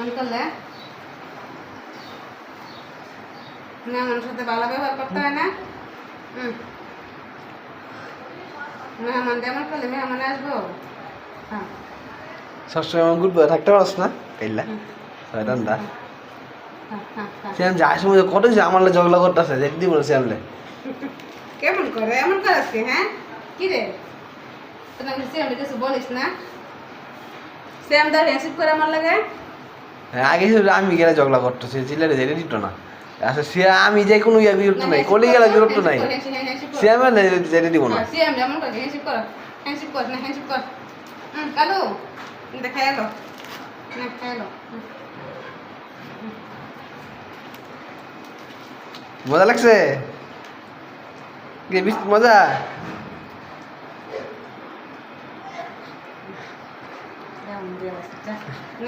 এমন করলে মেহমানের সাথে ভালো ব্যবহার করতে হয় না। মেহমান যেমন করলে মেহমান আসবো। হ্যাঁ সবসময় এমন গুড বয় থাকতে পারছ না কাইলা শয়তানটা শ্যাম যায় সময় কত যে আমার ঝগড়া করতেছে দেখতে বলে শ্যামলে কেমন করে এমন করে আজকে? হ্যাঁ কি রে তোর নাকি শ্যামলে কিছু বলিস না? শ্যাম দা হ্যাসিপ করে আমার লাগে। আগে আমি গেলে ঝগড়া করতো সে চিল্লারে যেতে দিত না আচ্ছা সে আমি যে কোনো ইয়ে বিরক্ত নাই কলি গেলে বিরক্ত নাই শ্যামে যেতে দিব না। শ্যাম যেমন করে হ্যাসিপ কর না হ্যাসিপ কর। কালু দেখা এলো না খেলো। মজা লাগছে মজা